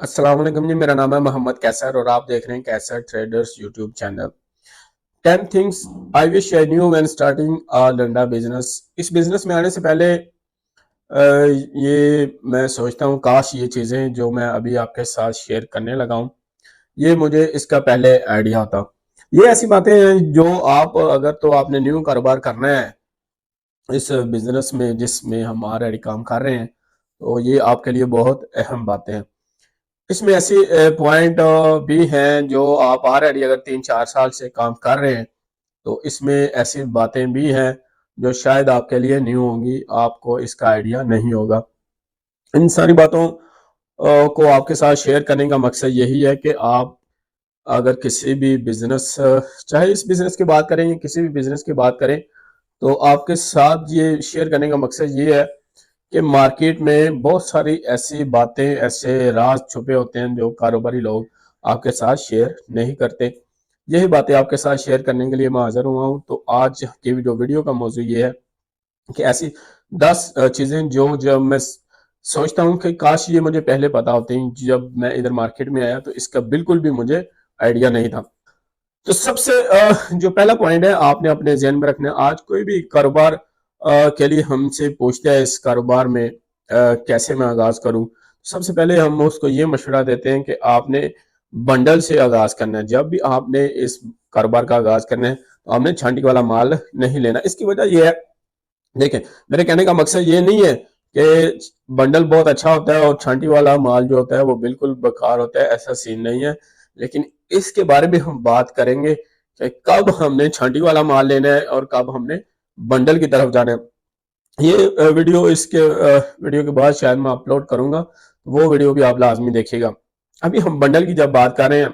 अस्सलाम वालेकुम जी। मेरा नाम है मोहम्मद कैसर और आप देख रहे हैं Qaiser traders YouTube channel. 10 things I wish I knew when starting a लंडा बिजनेस। इस बिजनेस में आने से पहले ये मैं सोचता हूँ काश ये चीज़ें जो मैं अभी आपके साथ शेयर करने लगा हूँ ये मुझे इसका पहले आइडिया होता। ये ऐसी बातें हैं जो आप अगर तो आपने न्यू कारोबार करना है इस बिजनेस में जिसमें हम ऑलरेडी काम कर रहे हैं तो ये आपके लिए बहुत अहम बातें हैं। इसमें ऐसे पॉइंट भी हैं जो आप ऑलरेडी अगर 3-4 साल से काम कर रहे हैं तो इसमें ऐसी बातें भी हैं जो शायद आपके लिए न्यू होंगी, आपको इसका आइडिया नहीं होगा। इन सारी बातों को आपके साथ शेयर करने का मकसद यही है कि आप अगर किसी भी बिजनेस चाहे इस बिजनेस की बात करें या किसी भी बिजनेस की बात करें तो आपके साथ ये शेयर करने का मकसद ये है कि मार्केट में बहुत सारी ऐसी बातें ऐसे राज छुपे होते हैं जो कारोबारी लोग आपके साथ शेयर नहीं करते। यही बातें आपके साथ शेयर करने के लिए मैं हाजिर हुआ हूँ। तो आज की वीडियो का मौजू ये है कि ऐसी 10 चीजें जो जब मैं सोचता हूँ कि काश ये मुझे पहले पता होती। जब मैं इधर मार्केट में आया तो इसका बिल्कुल भी मुझे आइडिया नहीं था। तो सबसे जो पहला पॉइंट है आपने अपने जहन में रखना है। आज कोई भी कारोबार के लिए हमसे पूछता है इस कारोबार में कैसे मैं आगाज करूं। सबसे पहले हम उसको ये मशवरा देते हैं कि आपने बंडल से आगाज करना है। जब भी आपने इस कारोबार का आगाज करना है तो आपने छांटी वाला माल नहीं लेना। इसकी वजह यह है, देखें मेरे कहने का मकसद ये नहीं है कि बंडल बहुत अच्छा होता है और छांटी वाला माल जो होता है वो बिल्कुल बेकार होता है, ऐसा सीन नहीं है। लेकिन इसके बारे में हम बात करेंगे कि कब हमने छांटी वाला माल लेना है और कब हमने बंडल की तरफ जाना है। ये वीडियो इसके वीडियो के बाद शायद मैं अपलोड करूंगा, वो वीडियो भी आप लाजमी देखिएगा। अभी हम बंडल की जब बात कर रहे हैं,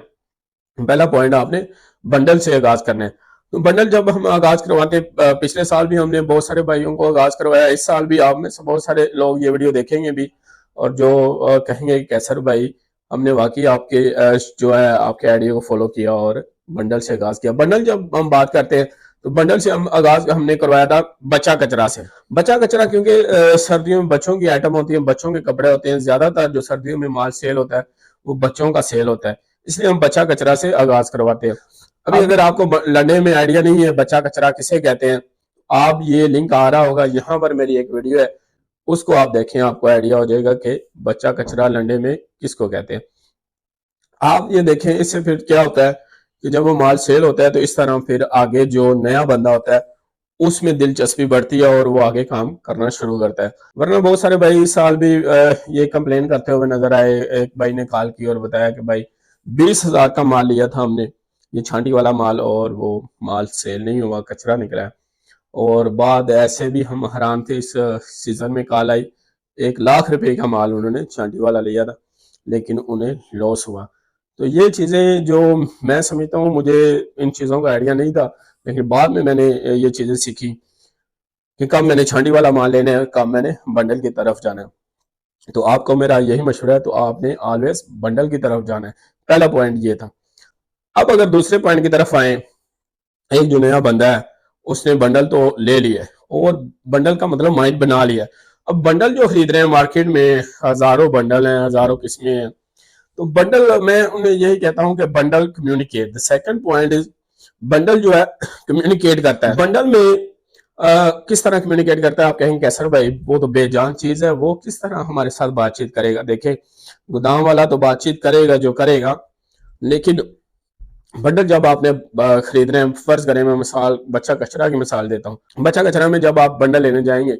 पहला पॉइंट आपने बंडल से आगाज करना है। तो बंडल जब हम आगाज करवाते हैं, पिछले साल भी हमने बहुत सारे भाइयों को आगाज करवाया, इस साल भी आप में से बहुत सारे लोग ये वीडियो देखेंगे भी और जो कहेंगे कि कैसर भाई हमने वाकई आपके जो है आपके आइडिया को फॉलो किया और बंडल से आगाज किया। बंडल जब हम बात करते हैं तो बंडल से हम आगाज हमने करवाया था बच्चा कचरा से। बच्चा कचरा क्योंकि सर्दियों में बच्चों की आइटम होती है, बच्चों के कपड़े होते हैं, ज्यादातर जो सर्दियों में माल सेल होता है वो बच्चों का सेल होता है, इसलिए हम बच्चा कचरा से आगाज करवाते हैं। अभी अगर आपको लड़ने में आइडिया नहीं है बच्चा कचरा किसे कहते हैं, आप ये लिंक आ रहा होगा यहाँ पर मेरी एक वीडियो है, उसको आप देखें, आपको आइडिया हो जाएगा कि बच्चा कचरा लंडे में किसको कहते हैं। आप ये देखें, इससे फिर क्या होता है कि जब वो माल सेल होता है तो इस तरह फिर आगे जो नया बंदा होता है उसमें दिलचस्पी बढ़ती है और वो आगे काम करना शुरू करता है। वरना बहुत सारे भाई इस साल भी ये कंप्लेन करते हुए नजर आए। एक भाई ने कॉल की और बताया कि भाई 20,000 का माल लिया था हमने, ये छांटी वाला माल, और वो माल सेल नहीं हुआ, कचरा निकला है। और बाद ऐसे भी हम हैरान थे, इस सीजन में कॉल आई 1 लाख रुपए का माल उन्होंने छांटी वाला लिया था लेकिन उन्हें लॉस हुआ। तो ये चीजें जो मैं समझता हूँ, मुझे इन चीजों का आइडिया नहीं था लेकिन बाद में मैंने ये चीजें सीखी कि कब मैंने छांडी वाला माल लेना है, कब मैंने बंडल की तरफ जाना है। तो आपको मेरा यही मशवरा है, तो आपने ऑलवेज बंडल की तरफ जाना है। पहला पॉइंट ये था। अब अगर दूसरे पॉइंट की तरफ आए, एक जो नया बंदा है उसने बंडल तो ले लिया है और बंडल का मतलब माइंड बना लिया है। अब बंडल जो खरीद रहे हैं मार्केट में, हजारों बंडल हैं, हजारों किस्में हैं। तो बंडल मैं उन्हें यही कहता हूं कि bundle communicate. The second point is bundle जो है कम्युनिकेट करता है। बंडल में किस तरह कम्युनिकेट करता है। आप कहेंगे कैसर भाई वो तो बेजान चीज है, वो किस तरह हमारे साथ बातचीत करेगा। देखे, गोदाम वाला तो बातचीत करेगा जो करेगा, लेकिन बंडल जब आपने खरीद रहे हैं, फर्ज करें मैं मिसाल बच्चा कचरा की मिसाल देता हूँ। बच्चा कचरा में जब आप बंडल लेने जाएंगे,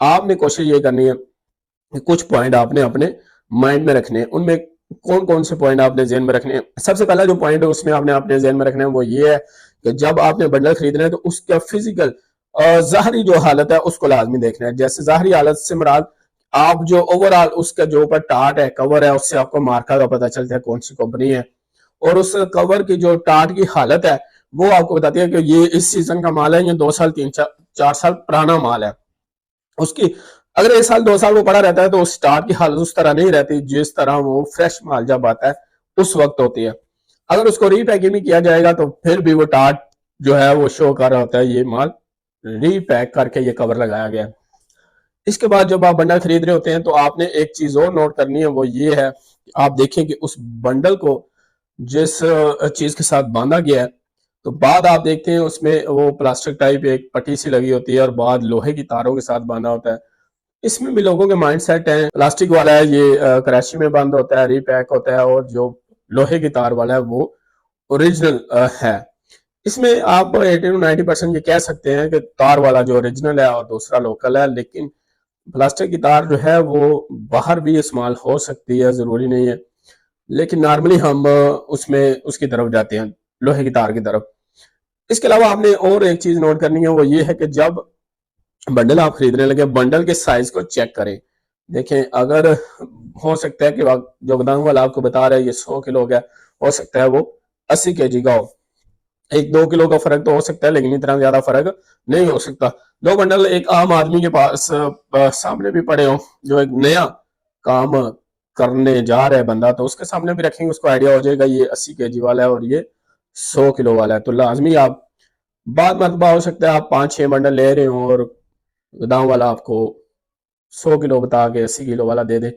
आपने कोशिश ये करनी है कि कुछ पॉइंट आपने अपने माइंड में रखने हैं। उनमें कौन कौन से पॉइंट आपने जहन में रखने हैं। सबसे पहला जो पॉइंट है उसमें आपने अपने जहन में रखना है वो ये है कि जब आपने बंडल खरीदना है तो उसका फिजिकल ज़ाहरी जो हालत है उसको लाजमी देखना है। जैसे ज़ाहरी हालत से मुराद आप जो ओवरऑल उसका जो ऊपर टाट है, कवर है, उससे आपको मार्का का पता चलता है कौन सी कंपनी है। और उस कवर की जो टाट की हालत है वो आपको बताती है कि ये इस सीजन का माल है, ये 2 साल 3 4 साल पुराना माल है। उसकी अगर 1 साल 2 साल वो पड़ा रहता है तो स्टार्ट की हालत उस तरह नहीं रहती जिस तरह वो फ्रेश माल जब आता है उस वक्त होती है। अगर उसको रीपैकिंग भी किया जाएगा तो फिर भी वो टाट जो है वो शो कर रहा होता है ये माल रीपैक करके ये कवर लगाया गया है। इसके बाद जब आप बंडल खरीद रहे होते हैं तो आपने एक चीज और नोट करनी है, वो ये है आप देखें कि उस बंडल को जिस चीज के साथ बांधा गया है, तो बाद आप देखते हैं उसमें वो प्लास्टिक टाइप एक पट्टी सी लगी होती है और बाद लोहे की तारों के साथ बांधा होता है। इसमें भी लोगों के माइंड सेट है, प्लास्टिक वाला है ये कराची में बंद होता है, रीपैक होता है, और जो लोहे की तार वाला है वो ओरिजिनल है। इसमें आप 80 to 90% ये कह सकते हैं कि तार वाला जो ओरिजिनल है और दूसरा लोकल है, लेकिन प्लास्टिक की तार जो है वो बाहर भी इस्तेमाल हो सकती है, जरूरी नहीं है। लेकिन नॉर्मली हम उसमें उसकी तरफ जाते हैं, लोहे की तार की तरफ। इसके अलावा आपने और एक चीज नोट करनी है, वो ये है कि जब बंडल आप खरीदने लगे, बंडल के साइज को चेक करें। देखें, अगर हो सकता है कि जो गोदाम वाला आपको बता रहा है ये 100 किलो का, हो सकता है वो 80 kg का हो। 1-2 किलो का फर्क तो हो सकता है, लेकिन इतना ज्यादा फर्क नहीं हो सकता। दो बंडल एक आम आदमी के पास सामने भी पड़े हो, जो एक नया काम करने जा रहा है बंदा, तो उसके सामने भी रखेंगे, उसको आइडिया हो जाएगा ये 80 kg वाला है और ये 100 किलो वाला है। तो लाजमी आप बाद मरतबा हो सकता है आप 5-6 बंडल ले रहे हो और गोदाम वाला आपको 100 किलो बता के 80 किलो वाला दे दे,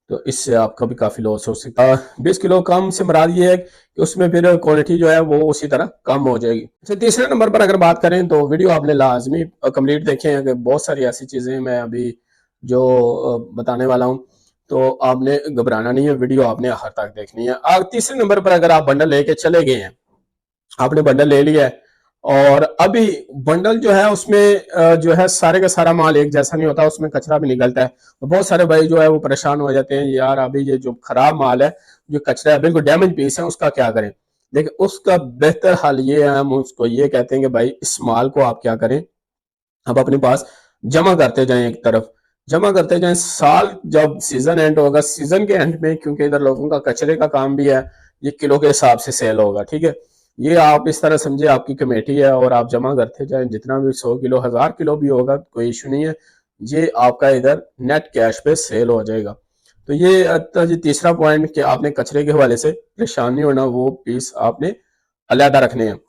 तो इससे आपका भी काफी लॉस हो सकता है। 20 किलो कम से मुराद ये है कि उसमें फिर क्वालिटी जो है वो उसी तरह कम हो जाएगी। अच्छा, तीसरे नंबर पर अगर बात करें तो वीडियो आपने लाजमी कंप्लीट देखें, अगर बहुत सारी ऐसी चीजें मैं अभी जो बताने वाला हूँ, तो आपने घबराना नहीं है, वीडियो आपने आखिर तक देखनी है। तीसरे नंबर पर अगर आप बंडल लेके चले गए हैं, आपने बंडल ले लिया है और अभी बंडल जो है उसमें जो है सारे का सारा माल एक जैसा नहीं होता, उसमें कचरा भी निकलता है। तो बहुत सारे भाई जो है वो परेशान हो जाते हैं, यार अभी ये जो खराब माल है, जो कचरा है, बिल्कुल डैमेज पीस है, उसका क्या करें। देखिए, उसका बेहतर हल ये है, हम उसको ये कहते हैं कि भाई इस माल को आप क्या करें, आप अपने पास जमा करते जाएं, एक तरफ जमा करते जाएं। साल जब सीजन एंड होगा, सीजन के एंड में, क्योंकि इधर लोगों का कचरे का काम भी है, ये किलो के हिसाब से सेल होगा, ठीक है। ये आप इस तरह समझे आपकी कमेटी है और आप जमा करते जाएं, जितना भी 100 किलो 1000 किलो भी होगा कोई इशू नहीं है, ये आपका इधर नेट कैश पे सेल हो जाएगा। तो ये तीसरा पॉइंट कि आपने कचरे के हवाले से परेशान नहीं होना, वो पीस आपने अलहदा रखने हैं।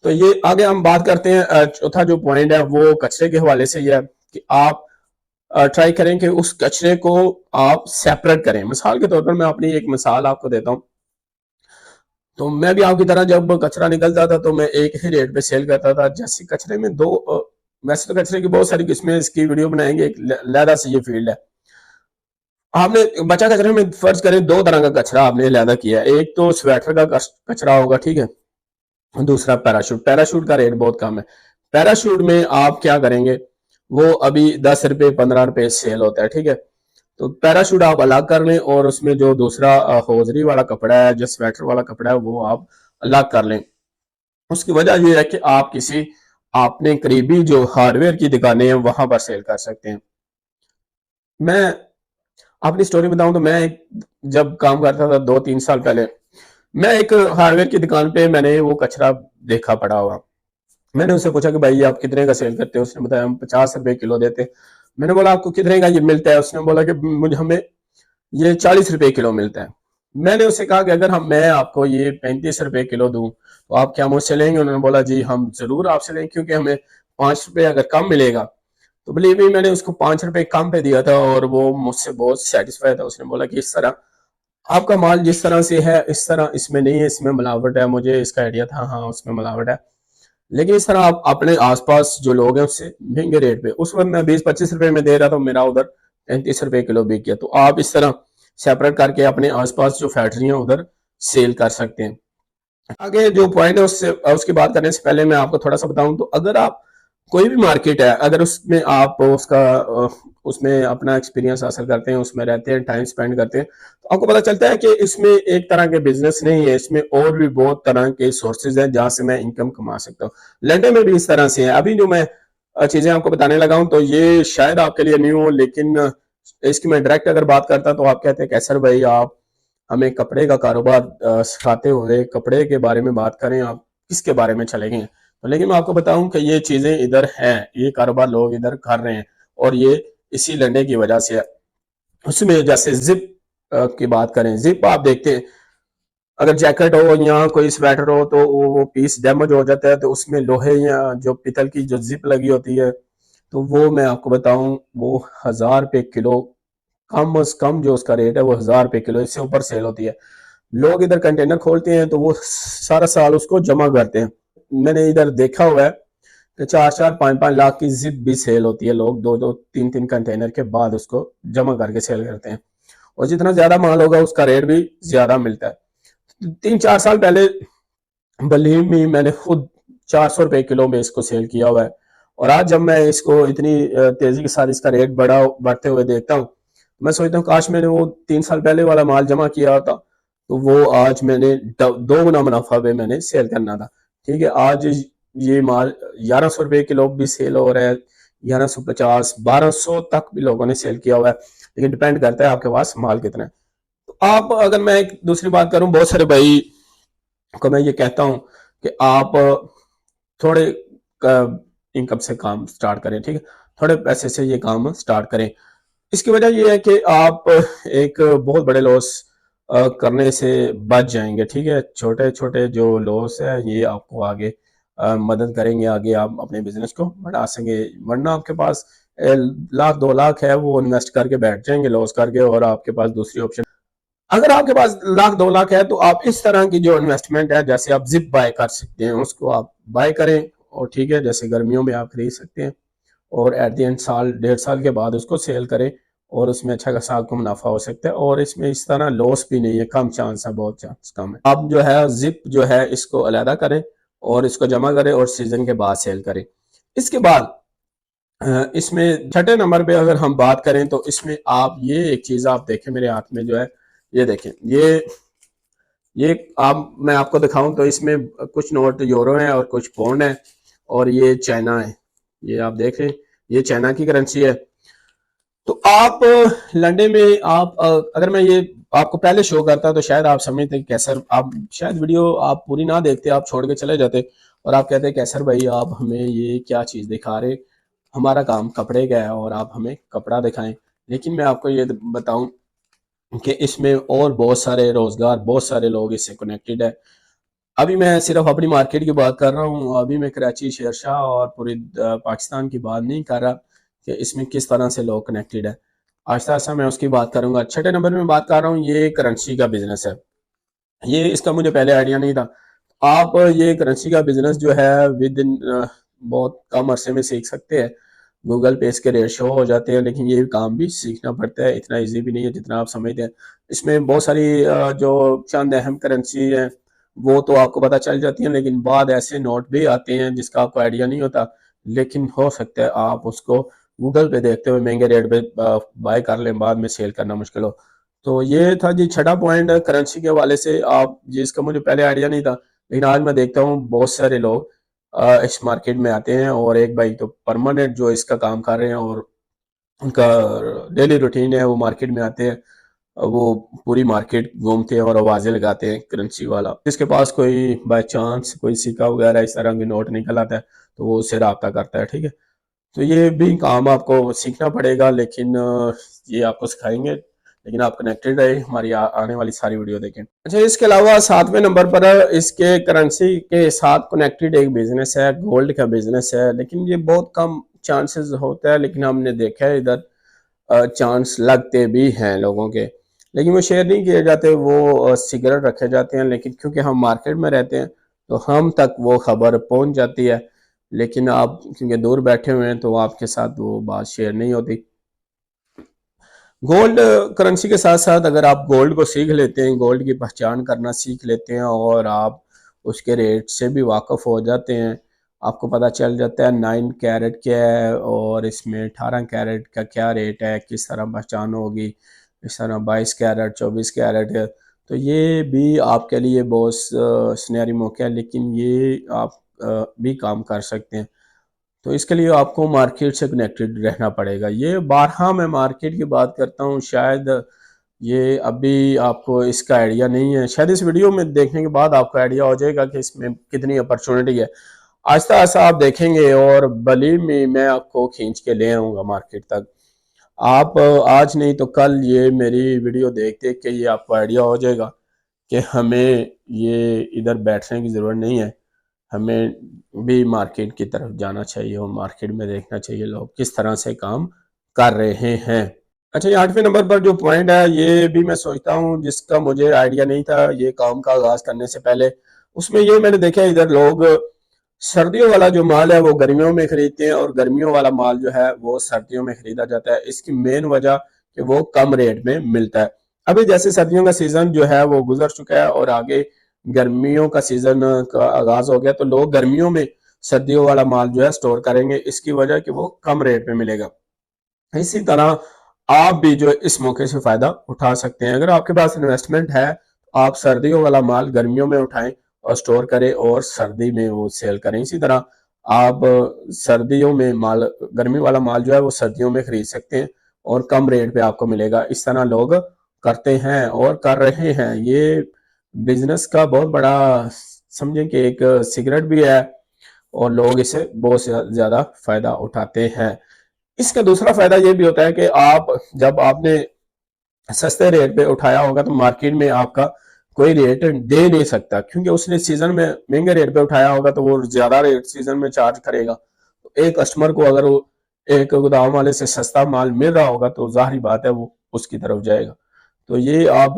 तो ये आगे हम बात करते हैं। चौथा जो पॉइंट है वो कचरे के हवाले से ये है कि आप ट्राई करें कि उस कचरे को आप सेपरेट करें। मिसाल के तौर पर मैं अपनी एक मिसाल आपको देता हूँ। तो मैं भी आपकी तरह जब कचरा निकलता था तो मैं एक ही रेट पे सेल करता था। जैसे कचरे में वैसे तो कचरे की बहुत सारी किस्में, इसकी वीडियो बनाएंगे। एक लहदा से ये फील्ड है। आपने बचा कचरे में फर्ज करें दो तरह का कचरा आपने लहदा किया है। एक तो स्वेटर का कचरा होगा, ठीक है, दूसरा पैराशूट। पैराशूट का रेट बहुत कम है। पैराशूट में आप क्या करेंगे, वो अभी 10 रुपए 15 रुपए सेल होता है, ठीक है। तो पैराशूट आप अलग कर लें और उसमें जो दूसरा हौजरी वाला कपड़ा है, जो स्वेटर वाला कपड़ा है, वो आप अलग कर लें। उसकी वजह यह है कि आप किसी अपने करीबी जो हार्डवेयर की दुकानें हैं वहां पर सेल कर सकते हैं। मैं अपनी स्टोरी बताऊं तो मैं जब काम करता था 2-3 साल पहले, मैं एक हार्डवेयर की दुकान पे मैंने वो कचरा देखा पड़ा हुआ। मैंने उससे पूछा कि भाई ये आप कितने का सेल करते हो? उसने बताया हम 50 रुपए किलो देते हैं। मैंने बोला आपको कितने का ये मिलता है? उसने बोला कि मुझे हमें ये 40 रुपए किलो मिलता है। मैंने उससे कहा कि अगर हम मैं आपको ये 35 रुपए किलो दूं तो आप क्या मुझसे लेंगे? उन्होंने बोला जी हम जरूर आपसे लेंगे, क्योंकि हमें 5 रुपए अगर कम मिलेगा। तो बिलीव मी, मैंने उसको 5 रुपए कम पे दिया था और वो मुझसे बहुत सेटिस्फाई था। उसने बोला कि इस तरह आपका माल जिस तरह से है इस तरह इसमें नहीं है, इसमें मिलावट है। मुझे इसका आइडिया था, हाँ उसमें मिलावट है, लेकिन इस तरह आप अपने आसपास जो लोग हैं उससे महंगे रेट पे, उस वक्त मैं 20-25 रुपए में दे रहा था, मेरा उधर 35 रुपए किलो बिक गया। तो आप इस तरह सेपरेट करके अपने आसपास जो फैक्ट्रियां उधर सेल कर सकते हैं। आगे जो पॉइंट है उससे उसकी बात करने से पहले मैं आपको थोड़ा सा बताऊं, तो अगर आप कोई भी मार्केट है, अगर उसमें आप उसमें अपना एक्सपीरियंस हासिल करते हैं, उसमें रहते हैं, टाइम स्पेंड करते हैं, तो आपको पता चलता है कि इसमें एक तरह के बिजनेस नहीं है, इसमें और भी बहुत तरह के सोर्सेज हैं जहां से मैं इनकम कमा सकता हूँ। लंदन में भी इस तरह से है। अभी जो मैं चीजें आपको बताने लगा हूं, तो ये शायद आपके लिए न्यू हो, लेकिन इसकी मैं डायरेक्ट अगर बात करता तो आप कहते हैं कैसर भाई आप हमें कपड़े का कारोबार सिखाते हुए कपड़े के बारे में बात करें, आप किसके बारे में चले गए? तो लेकिन मैं आपको बताऊं कि ये चीजें इधर हैं, ये कारोबार लोग इधर कर रहे हैं और ये इसी लड़ने की वजह से है। उसमें जैसे जिप की बात करें, जिप आप देखते हैं, अगर जैकेट हो या कोई स्वेटर हो तो वो पीस डैमेज हो जाता है, तो उसमें लोहे या जो पीतल की जो जिप लगी होती है, तो वो मैं आपको बताऊं वो 1000 रुपए किलो कम से कम जो उसका रेट है वो 1000 रुपये किलो, इससे ऊपर सेल होती है। लोग इधर कंटेनर खोलते हैं तो वो सारा साल उसको जमा करते हैं। मैंने इधर देखा हुआ है कि 4-4 5-5 लाख की जिप भी सेल होती है, लोग 2-2 3-3 कंटेनर के बाद उसको जमा करके सेल करते हैं, और जितना ज्यादा माल होगा उसका रेट भी ज्यादा मिलता है। 3-4 साल पहले बलीव मी मैंने खुद 400 रुपये किलो में इसको सेल किया हुआ है, और आज जब मैं इसको इतनी तेजी के साथ इसका रेट बढ़ते हुए देखता हूँ, मैं सोचता हूँ काश मैंने वो 3 साल पहले वाला माल जमा किया होता तो वो आज मैंने 2 गुना मुनाफा पे मैंने सेल करना था। ठीक है, आज ये माल 1100 रुपये किलो भी सेल हो रहा है, 1150 1200 तक भी लोगों ने सेल किया हुआ है, लेकिन डिपेंड करता है आपके पास माल कितना है। तो आप, अगर मैं एक दूसरी बात करूं, बहुत सारे भाई को मैं ये कहता हूं कि आप थोड़े इनकम से काम स्टार्ट करें, ठीक है, थोड़े पैसे से ये काम स्टार्ट करें। इसकी वजह ये है कि आप एक बहुत बड़े लॉस करने से बच जाएंगे। ठीक है, छोटे छोटे जो लॉस है ये आपको आगे मदद करेंगे, आगे आप अपने बिजनेस को बढ़ा सकेंगे। वरना आपके पास लाख 2 लाख है वो इन्वेस्ट करके बैठ जाएंगे लॉस करके, और आपके पास दूसरी ऑप्शन, अगर आपके पास लाख 2 लाख है तो आप इस तरह की जो इन्वेस्टमेंट है, जैसे आप जिप बाय कर सकते हैं, उसको आप बाय करें, और ठीक है, जैसे गर्मियों में आप खरीद सकते हैं, और एट द एंड साल 1.5 साल के बाद उसको सेल करें, और उसमें अच्छा खासा आपको मुनाफा हो सकता है, और इसमें इस तरह लॉस भी नहीं है, कम चांस है, बहुत चांस कम है। आप जो है जिप जो है इसको अलहदा करें और इसको जमा करें और सीजन के बाद सेल करें। इसके बाद इसमें छठे नंबर पे अगर हम बात करें तो इसमें आप ये एक चीज आप देखें, मेरे हाथ में जो है ये देखें, ये आप, मैं आपको दिखाऊं तो इसमें कुछ नोट यूरो है और कुछ पौंड है, और ये चाइना है, ये आप देख रहे हैं, ये चाइना की करेंसी है। तो आप लंदन में आप अगर मैं ये आपको पहले शो करता तो शायद आप समझते कि कैसर, आप शायद वीडियो आप पूरी ना देखते, आप छोड़ के चले जाते, और आप कहते कैसर भाई आप हमें ये क्या चीज़ दिखा रहे, हमारा काम कपड़े का है और आप हमें कपड़ा दिखाएं। लेकिन मैं आपको ये बताऊं कि इसमें और बहुत सारे रोजगार, बहुत सारे लोग इससे कनेक्टेड है। अभी मैं सिर्फ अपनी मार्केट की बात कर रहा हूँ, अभी मैं कराची, शेरशाह और पूरी पाकिस्तान की बात नहीं कर रहा कि इसमें किस तरह से लोग कनेक्टेड है। आहिस्ता आहिस्ता मैं उसकी बात करूंगा। छठे नंबर में बात कर रहा हूँ, ये करेंसी का बिजनेस है। ये इसका मुझे पहले आइडिया नहीं था। आप ये करेंसी का बिजनेस जो है विद इन बहुत कम अरसे में सीख सकते हैं। गूगल पे इसके रेट शो हो जाते हैं, लेकिन ये काम भी सीखना पड़ता है, इतना इजी भी नहीं है जितना आप समझते हैं। इसमें बहुत सारी जो चंद अहम करेंसी है वो तो आपको पता चल जाती है, लेकिन बाद ऐसे नोट भी आते हैं जिसका आपको आइडिया नहीं होता, लेकिन हो सकता है आप उसको गूगल पे देखते हुए महंगे रेट पे बाय कर लें, बाद में सेल करना मुश्किल हो। तो ये था जी छठा पॉइंट करेंसी के हवाले से। आप जिसका मुझे पहले आइडिया नहीं था, लेकिन आज मैं देखता हूँ बहुत सारे लोग इस मार्केट में आते हैं, और एक भाई तो परमानेंट जो इसका काम कर रहे हैं, और उनका डेली रूटीन है, वो मार्केट में आते हैं, वो पूरी मार्केट घूमते हैं और आवाजें लगाते हैं करेंसी वाला। जिसके पास कोई बाय चांस कोई सिक्का वगैरह इस तरह के नोट निकल आता है तो वो उससे रब्ता करता है। ठीक है, तो ये भी काम आपको सीखना पड़ेगा, लेकिन ये आपको सिखाएंगे, लेकिन आप कनेक्टेड रहे, हमारी आने वाली सारी वीडियो देखें। अच्छा, इसके अलावा 7वें नंबर पर इसके करेंसी के साथ कनेक्टेड एक बिजनेस है, गोल्ड का बिजनेस है, लेकिन ये बहुत कम चांसेस होता है, लेकिन हमने देखा है इधर चांस लगते भी हैं लोगों के, लेकिन वो शेयर नहीं किए जाते, वो सिगरेट रखे जाते हैं, लेकिन क्योंकि हम मार्केट में रहते हैं तो हम तक वो खबर पहुंच जाती है, लेकिन आप क्योंकि दूर बैठे हुए हैं तो आपके साथ वो बात शेयर नहीं होती। गोल्ड करेंसी के साथ साथ अगर आप गोल्ड को सीख लेते हैं, गोल्ड की पहचान करना सीख लेते हैं, और आप उसके रेट से भी वाकिफ हो जाते हैं, आपको पता चल जाता है 9 कैरेट क्या है और इसमें 18 कैरेट का क्या रेट है, किस तरह पहचान होगी, इस तरह 22 कैरेट 24 कैरेट है। तो ये भी आपके लिए बहुत सुनहरी मौका है, लेकिन ये आप भी काम कर सकते हैं। तो इसके लिए आपको मार्केट से कनेक्टेड रहना पड़ेगा। ये बारहा मैं मार्केट की बात करता हूँ, शायद ये अभी आपको इसका आइडिया नहीं है, शायद इस वीडियो में देखने के बाद आपको आइडिया हो जाएगा कि इसमें कितनी अपॉर्चुनिटी है। आहिस्ता आहिस्ता आप देखेंगे और बलीव में मैं आपको खींच के ले आऊँगा मार्केट तक। आप आज नहीं तो कल ये मेरी वीडियो देख देख के ये आपको आइडिया हो जाएगा कि हमें ये इधर बैठने की ज़रूरत नहीं है, हमें भी मार्केट की तरफ जाना चाहिए और मार्केट में देखना चाहिए लोग किस तरह से काम कर रहे हैं। अच्छा, ये 8वें नंबर पर जो पॉइंट है, ये भी मैं सोचता हूँ जिसका मुझे आइडिया नहीं था ये काम का आगाज करने से पहले। उसमें ये मैंने देखा इधर लोग सर्दियों वाला जो माल है वो गर्मियों में खरीदते हैं और गर्मियों वाला माल जो है वो सर्दियों में खरीदा जाता है। इसकी मेन वजह कि वो कम रेट में मिलता है। अभी जैसे सर्दियों का सीजन जो है वो गुजर चुका है और आगे गर्मियों का सीजन का आगाज हो गया, तो लोग गर्मियों में सर्दियों वाला माल जो है स्टोर करेंगे, इसकी वजह कि वो कम रेट में मिलेगा। इसी तरह आप भी जो इस मौके से फायदा उठा सकते हैं। अगर आपके पास इन्वेस्टमेंट है तो आप सर्दियों वाला माल गर्मियों में उठाएं और स्टोर करें और सर्दी में वो सेल करें। इसी तरह आप सर्दियों में माल, गर्मी वाला माल जो है वो सर्दियों में खरीद सकते हैं और कम रेट पे आपको मिलेगा। इस तरह लोग करते हैं और कर रहे हैं। ये बिजनेस का बहुत बड़ा, समझें कि एक सिगरेट भी है और लोग इसे बहुत ज्यादा फायदा उठाते हैं। इसका दूसरा फायदा ये भी होता है कि आप जब आपने सस्ते रेट पे उठाया होगा तो मार्केट में आपका कोई रेट दे नहीं सकता, क्योंकि उसने सीजन में महंगे रेट पे उठाया होगा तो वो ज्यादा रेट सीजन में चार्ज करेगा। तो एक कस्टमर को अगर वो एक गोदाम वाले से सस्ता माल मिल रहा होगा तो जाहिर बात है वो उसकी तरफ जाएगा। तो ये आप,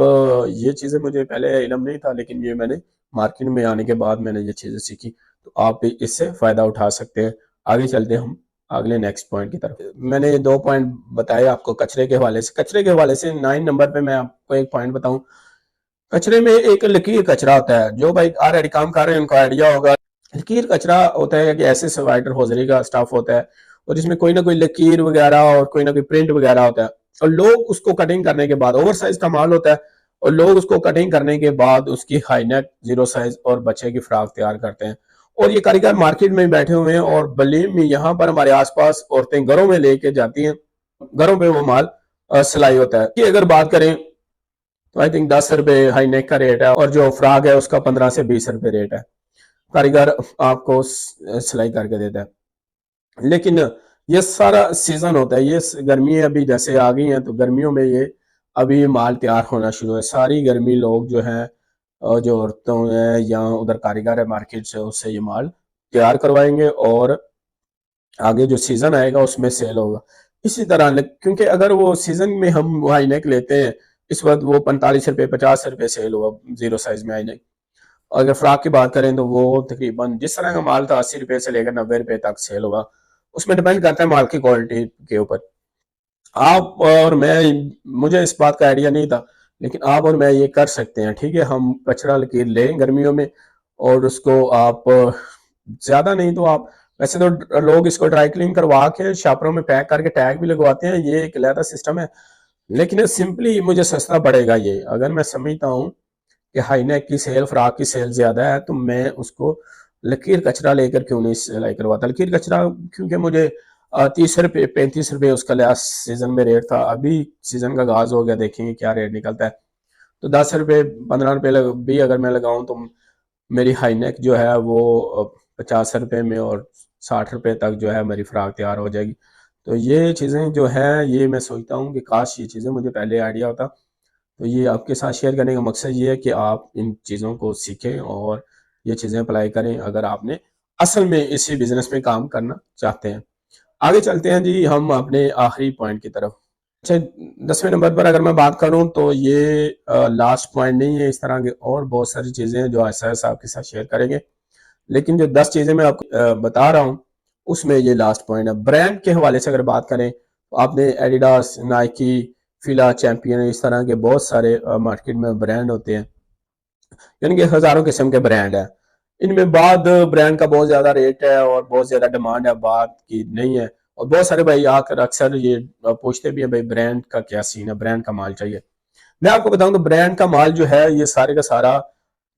ये चीजें मुझे पहले इलम नहीं था, लेकिन ये मैंने मार्केट में आने के बाद मैंने ये चीजें सीखी। तो आप भी इससे फायदा उठा सकते हैं। आगे चलते हैं हम अगले नेक्स्ट पॉइंट की तरफ। मैंने 2 पॉइंट बताए आपको कचरे के हवाले से। कचरे के हवाले से 9 नंबर पे मैं आपको एक पॉइंट बताऊं। कचरे में एक लकीर कचरा होता है। जो भाई ऑलरेडी काम कर रहे हैं उनको आइडिया होगा। लकीर कचरा होता है कि ऐसे सर्वाइडर हौजरी का स्टाफ होता है और जिसमें कोई ना कोई लकीर वगैरह और कोई ना कोई प्रिंट वगैरह होता है, और लोग उसको कटिंग करने के बाद, ओवर साइज का माल होता है, और लोग उसको कटिंग करने के बाद उसकी हाई नेक, जीरो साइज और बच्चे की फ्रॉक तैयार करते हैं। और ये कारीगर मार्केट में बैठे हुए हैं और बलीम में यहाँ पर हमारे आसपास औरतें घरों में लेके जाती हैं, घरों पे वो माल सिलाई होता है। कि अगर बात करें तो आई थिंक 10 रुपए हाई नेक का रेट है और जो फ्रॉक है उसका 15 से 20 रुपए रेट है। कारीगर आपको सिलाई करके देता है। लेकिन ये सारा सीजन होता है। ये गर्मी अभी जैसे आ गई हैं तो गर्मियों में ये अभी माल तैयार होना शुरू है। सारी गर्मी लोग जो है, जो औरतों हैं या उधर कारीगर है मार्केट से, उससे ये माल तैयार करवाएंगे और आगे जो सीजन आएगा उसमें सेल होगा। इसी तरह क्योंकि अगर वो सीजन में हम हाई नेक लेते हैं, इस वक्त वो 45 रुपए 50 रुपए सेल हुआ जीरो साइज में हाई नेक। अगर फ्रॉक की बात करें तो वो तकरीबन जिस तरह का माल था 80 रुपए से लेकर 90 रुपए तक सेल होगा। उसमें डिपेंड करता है माल की क्वालिटी के ऊपर। आप और मैं, मुझे इस बात का आइडिया नहीं था, लेकिन आप और मैं ये कर सकते हैं। ठीक है, हम कचरा लकीर लें गर्मियों में और उसको आप ज्यादा नहीं तो आप, वैसे तो लोग इसको ड्राई क्लीन करवा के शापरों में पैक करके टैग भी लगवाते हैं, ये एक अलग सिस्टम है। लेकिन सिंपली मुझे सस्ता पड़ेगा ये। अगर मैं समझता हूँ कि हाई नेक की सेल, फ्रॉक की सेल ज्यादा है, तो मैं उसको लकीर कचरा लेकर क्यों नहीं सिलाई करवाता। लकीर कचरा क्योंकि मुझे 30 रुपये 35 रुपये उसका लास्ट सीजन में रेट था। अभी सीजन का आगाज हो गया, देखेंगे क्या रेट निकलता है। तो 10 रुपये 15 रुपये भी अगर मैं लगाऊं तो मेरी हाई नेक जो है वो 50 रुपये में और 60 रुपये तक जो है मेरी फ्रॉक तैयार हो जाएगी। तो ये चीज़ें जो है, ये मैं सोचता हूँ कि काश ये चीज़ें मुझे पहले आइडिया होता। तो ये आपके साथ शेयर करने का मकसद ये है कि आप इन चीज़ों को सीखें और ये चीज़ें अप्लाई करें अगर आपने असल में इसी बिजनेस में काम करना चाहते हैं। आगे चलते हैं जी हम अपने आखिरी पॉइंट की तरफ। अच्छा, 10वें नंबर पर अगर मैं बात करूं तो ये लास्ट पॉइंट नहीं है। इस तरह के और बहुत सारी चीज़ें हैं जो ऐसा ऐसा आपके साथ शेयर करेंगे, लेकिन जो 10 चीज़ें मैं आपको बता रहा हूं उसमें ये लास्ट पॉइंट है। ब्रांड के हवाले से अगर बात करें तो आपने एडिडास, नाइकी, फिला, चैंपियन, इस तरह के बहुत सारे मार्केट में ब्रांड होते हैं, यानी कि हजारों किस्म के ब्रांड है। इनमें बाद ब्रांड का बहुत ज्यादा रेट है और बहुत ज्यादा डिमांड है, बात की नहीं है। और बहुत सारे भाई आकर अक्सर ये पूछते भी हैं भाई ब्रांड का क्या सीन है, ब्रांड का माल चाहिए। मैं आपको बताऊं तो ब्रांड का माल जो है ये सारे का सारा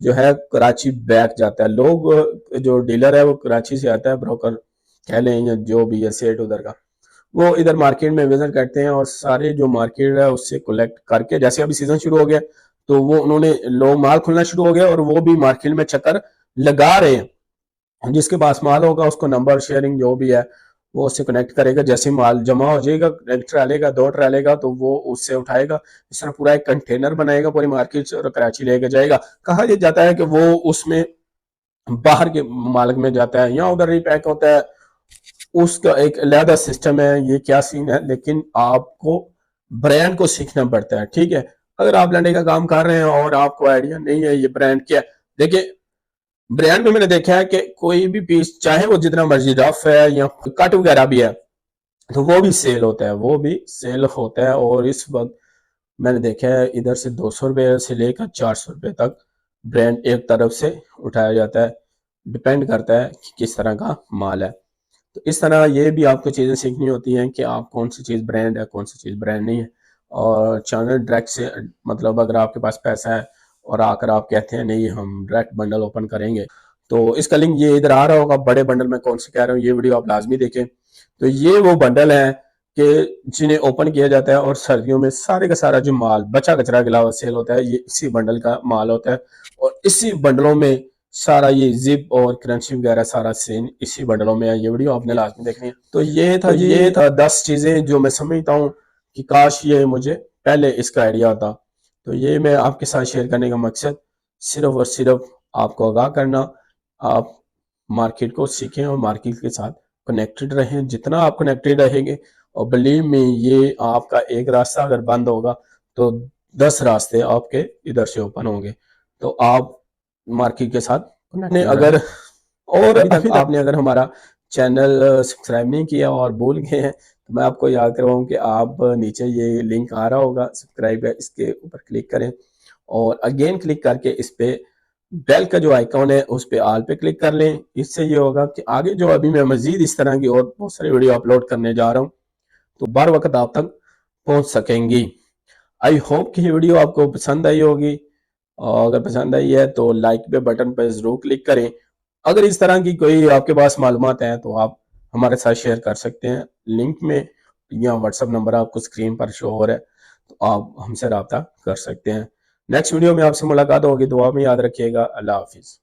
जो है कराची बैक जाता है। लोग, जो डीलर है वो कराची से आता है, ब्रोकर कह लें या जो भी है, सेठ उधर का, वो इधर मार्केट में विजिट करते हैं और सारे जो मार्केट है उससे कलेक्ट करके, जैसे अभी सीजन शुरू हो गया तो वो उन्होंने लोग माल खुलना शुरू हो गया और वो भी मार्केट में चक्कर लगा रहे हैं। जिसके पास माल होगा उसको नंबर शेयरिंग जो भी है वो उससे कनेक्ट करेगा। जैसे माल जमा हो जाएगा, एक ट्रैले का 2 ट्रैले का, तो वो उससे उठाएगा। इस तरह पूरा एक कंटेनर बनाएगा पूरी मार्केट से और कराची लेके जाएगा। कहा यह जाता है कि वो उसमें बाहर के मालिक में जाता है या उधर रिपैक होता है। उसका एक अलहदा सिस्टम है, ये क्या सीन है, लेकिन आपको ब्रांड को सीखना पड़ता है, ठीक है। अगर आप लड़ने का काम कर रहे हैं और आपको आइडिया नहीं है ये ब्रांड क्या है, देखिए ब्रांड में मैंने देखा है कि कोई भी पीस चाहे वो जितना मर्जी रफ है या कट वगैरह भी है तो वो भी सेल होता है, वो भी सेल होता है। और इस वक्त मैंने देखा है इधर से 200 रुपये से लेकर 400 रुपये तक ब्रांड एक तरफ से उठाया जाता है, डिपेंड करता है कि किस तरह का माल है। तो इस तरह ये भी आपको चीज़ें सीखनी होती हैं कि आप कौन सी चीज़ ब्रांड है, कौन सी चीज़ ब्रांड नहीं है। और चैनल डायरेक्ट से मतलब अगर आपके पास पैसा है और आकर आप कहते हैं नहीं हम डायरेक्ट बंडल ओपन करेंगे, तो इसका लिंक ये इधर आ रहा होगा। बड़े बंडल में कौन से कह रहा हूँ, ये वीडियो आप लाजमी देखें। तो ये वो बंडल हैं कि जिन्हें ओपन किया जाता है और सर्दियों में सारे का सारा जो माल बचा कचरा गिला हुआ सेल होता है, ये इसी बंडल का माल होता है। और इसी बंडलों में सारा ये जिप और क्रंची वगैरह सारा सीन इसी बंडलों में है। ये वीडियो आपने लाजमी देखनी है। तो ये था 10 चीजें जो मैं समझता हूँ कि काश ये मुझे पहले इसका आइडिया होता। तो ये मैं आपके साथ शेयर करने का मकसद सिर्फ और सिर्फ आपको आगाह करना, आप मार्केट को सीखें और मार्केट के साथ कनेक्टेड रहें। जितना आप कनेक्टेड रहेंगे, और बिलीव मी ये आपका एक रास्ता अगर बंद होगा तो 10 रास्ते आपके इधर से ओपन होंगे। तो आप मार्केट के साथ कनेक्टेड अगर और अभी तक आपने अगर हमारा चैनल सब्सक्राइब नहीं किया और भूल गए हैं तो मैं आपको याद करवाऊं कि आप नीचे ये लिंक आ रहा होगा सब्सक्राइब है, इसके ऊपर क्लिक करें और अगेन क्लिक करके इस पे बेल का जो आइकॉन है उस पे ऑल पे क्लिक कर लें। इससे ये होगा कि आगे जो अभी मैं मजीद इस तरह की और बहुत सारी वीडियो अपलोड करने जा रहा हूँ तो बर वक्त आप तक पहुंच सकेंगी। आई होप कि ये वीडियो आपको पसंद आई होगी, और अगर पसंद आई है तो लाइक पे बटन पर जरूर क्लिक करें। अगर इस तरह की कोई आपके पास मालूमात है तो आप हमारे साथ शेयर कर सकते हैं लिंक में, या व्हाट्सएप नंबर आपको स्क्रीन पर शो हो रहा है तो आप हमसे रब्ता कर सकते हैं। नेक्स्ट वीडियो में आपसे मुलाकात होगी, दुआ में याद रखिएगा। अल्लाह हाफिज।